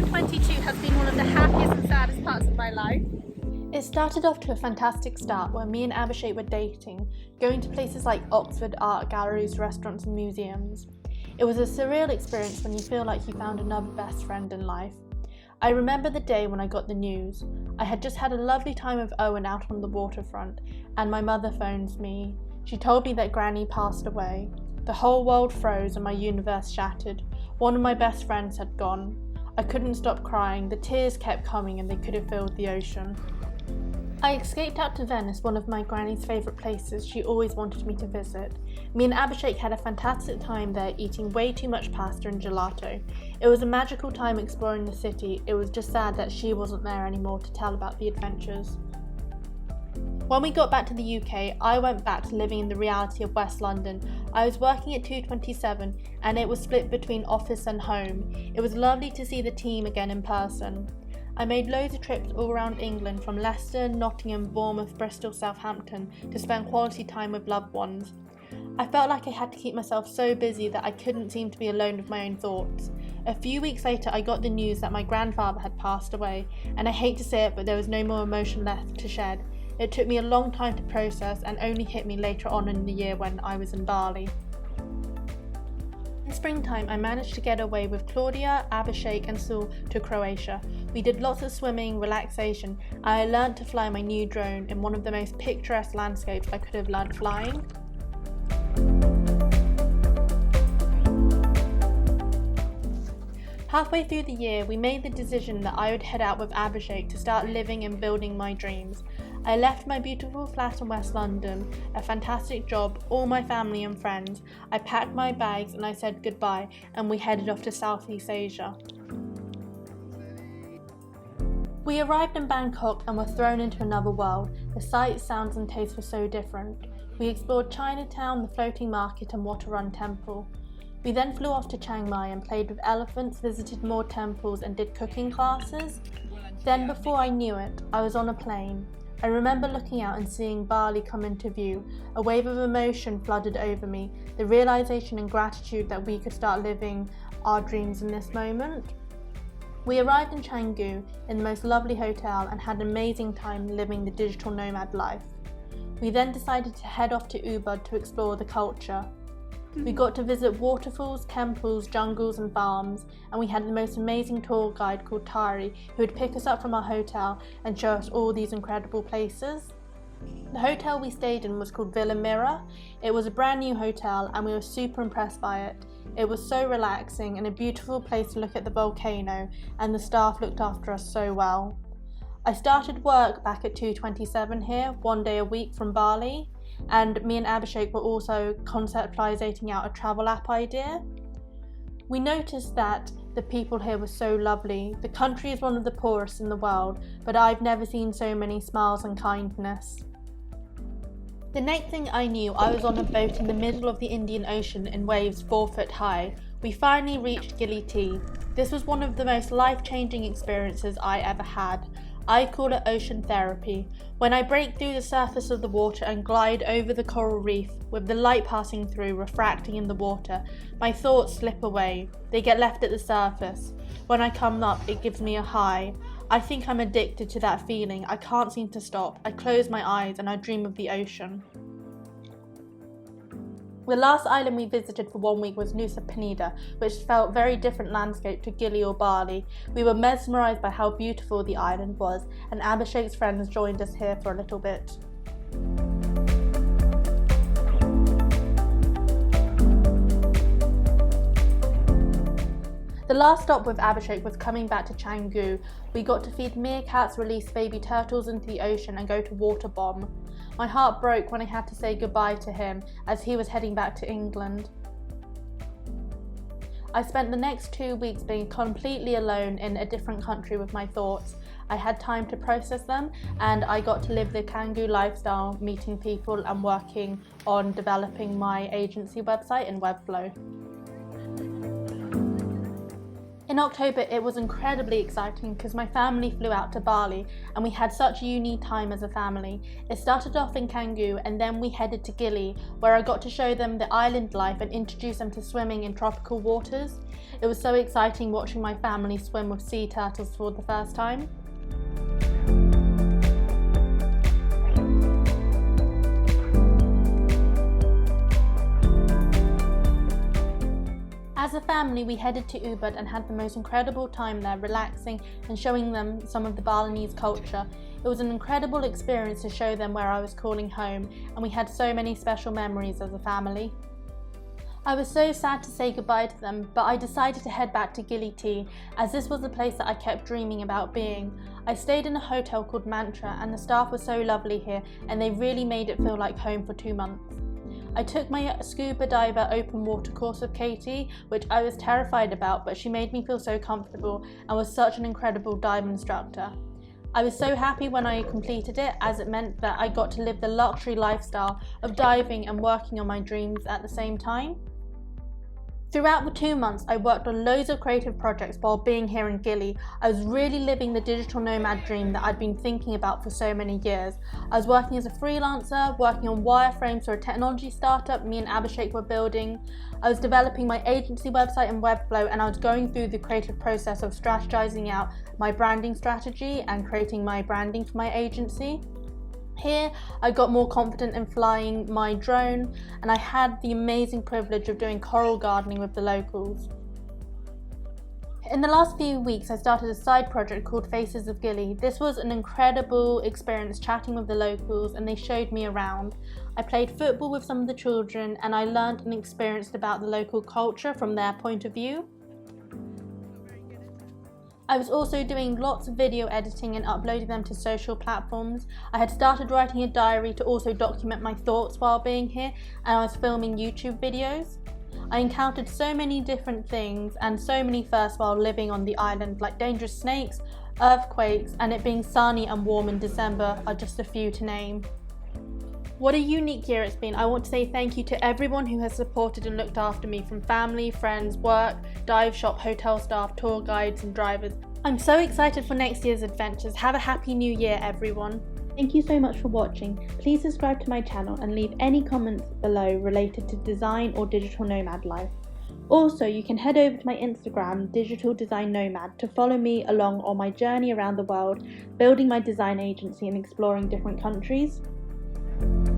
2022 has been one of the happiest and saddest parts of my life. It started off to a fantastic start where me and Abhishek were dating, going to places like Oxford art galleries, restaurants and museums. It was a surreal experience when you feel like you found another best friend in life. I remember the day when I got the news. I had just had a lovely time with Owen out on the waterfront, and my mother phones me. She told me that Granny passed away. The whole world froze and my universe shattered. One of my best friends had gone. I couldn't stop crying. The tears kept coming and they could have filled the ocean. I escaped out to Venice, one of my granny's favourite places she always wanted me to visit. Me and Abhishek had a fantastic time there, eating way too much pasta and gelato. It was a magical time exploring the city. It was just sad that she wasn't there anymore to tell about the adventures. When we got back to the UK, I went back to living in the reality of West London. I was working at 227 and it was split between office and home. It was lovely to see the team again in person. I made loads of trips all around England, from Leicester, Nottingham, Bournemouth, Bristol, Southampton, to spend quality time with loved ones. I felt like I had to keep myself so busy that I couldn't seem to be alone with my own thoughts. A few weeks later I got the news that my grandfather had passed away, and I hate to say it, but there was no more emotion left to shed. It took me a long time to process and only hit me later on in the year when I was in Bali. In springtime, I managed to get away with Claudia, Abhishek and Sul to Croatia. We did lots of swimming, relaxation, and I learnt to fly my new drone in one of the most picturesque landscapes I could have learnt flying. Halfway through the year, we made the decision that I would head out with Abhishek to start living and building my dreams. I left my beautiful flat in West London, a fantastic job, all my family and friends. I packed my bags and I said goodbye, and we headed off to Southeast Asia. We arrived in Bangkok and were thrown into another world. The sights, sounds and tastes were so different. We explored Chinatown, the floating market and Water Run Temple. We then flew off to Chiang Mai and played with elephants, visited more temples and did cooking classes. Then before I knew it, I was on a plane. I remember looking out and seeing Bali come into view. A wave of emotion flooded over me, the realization and gratitude that we could start living our dreams in this moment. We arrived in Canggu in the most lovely hotel and had an amazing time living the digital nomad life. We then decided to head off to Ubud to explore the culture. We got to visit waterfalls, temples, jungles and farms, and we had the most amazing tour guide called Tari who would pick us up from our hotel and show us all these incredible places. The hotel we stayed in was called Villa Mira. It was a brand new hotel and we were super impressed by it. It was so relaxing and a beautiful place to look at the volcano, and the staff looked after us so well. I started work back at 227 here, 1 day a week from Bali. And me and Abhishek were also conceptualizing out a travel app idea. We noticed that the people here were so lovely. The country is one of the poorest in the world, but I've never seen so many smiles and kindness. The next thing I knew, I was on a boat in the middle of the Indian Ocean in waves 4 foot high. We finally reached Gili. This was one of the most life-changing experiences I ever had. I call it ocean therapy. When I break through the surface of the water and glide over the coral reef, with the light passing through, refracting in the water, my thoughts slip away. They get left at the surface. When I come up, it gives me a high. I think I'm addicted to that feeling. I can't seem to stop. I close my eyes and I dream of the ocean. The last island we visited for 1 week was Nusa Penida, which felt very different landscape to Gili or Bali. We were mesmerised by how beautiful the island was, and Abhishek's friends joined us here for a little bit. The last stop with Abhishek was coming back to Canggu. We got to feed meerkats, release baby turtles into the ocean and go to water bomb. My heart broke when I had to say goodbye to him as he was heading back to England. I spent the next 2 weeks being completely alone in a different country with my thoughts. I had time to process them and I got to live the Canggu lifestyle, meeting people and working on developing my agency website and Webflow. In October, it was incredibly exciting because my family flew out to Bali and we had such a unique time as a family. It started off in Canggu and then we headed to Gili, where I got to show them the island life and introduce them to swimming in tropical waters. It was so exciting watching my family swim with sea turtles for the first time. As a family, we headed to Ubud and had the most incredible time there, relaxing and showing them some of the Balinese culture. It was an incredible experience to show them where I was calling home, and we had so many special memories as a family. I was so sad to say goodbye to them, but I decided to head back to Gili as this was the place that I kept dreaming about being. I stayed in a hotel called Mantra and the staff were so lovely here and they really made it feel like home for 2 months. I took my scuba diver open water course with Katie, which I was terrified about, but she made me feel so comfortable and was such an incredible dive instructor. I was so happy when I completed it, as it meant that I got to live the luxury lifestyle of diving and working on my dreams at the same time. Throughout the 2 months, I worked on loads of creative projects while being here in Gili. I was really living the digital nomad dream that I'd been thinking about for so many years. I was working as a freelancer, working on wireframes for a technology startup me and Abhishek were building. I was developing my agency website and Webflow, and I was going through the creative process of strategizing out my branding strategy and creating my branding for my agency. Here, I got more confident in flying my drone, and I had the amazing privilege of doing coral gardening with the locals. In the last few weeks, I started a side project called Faces of Gili. This was an incredible experience chatting with the locals, and they showed me around. I played football with some of the children, and I learned and experienced about the local culture from their point of view. I was also doing lots of video editing and uploading them to social platforms. I had started writing a diary to also document my thoughts while being here, and I was filming YouTube videos. I encountered so many different things and so many firsts while living on the island, like dangerous snakes, earthquakes, and it being sunny and warm in December are just a few to name. What a unique year it's been. I want to say thank you to everyone who has supported and looked after me, from family, friends, work, dive shop, hotel staff, tour guides and drivers. I'm so excited for next year's adventures. Have a happy new year, everyone. Thank you so much for watching. Please subscribe to my channel and leave any comments below related to design or digital nomad life. Also, you can head over to my Instagram, Digital Design Nomad, to follow me along on my journey around the world, building my design agency and exploring different countries.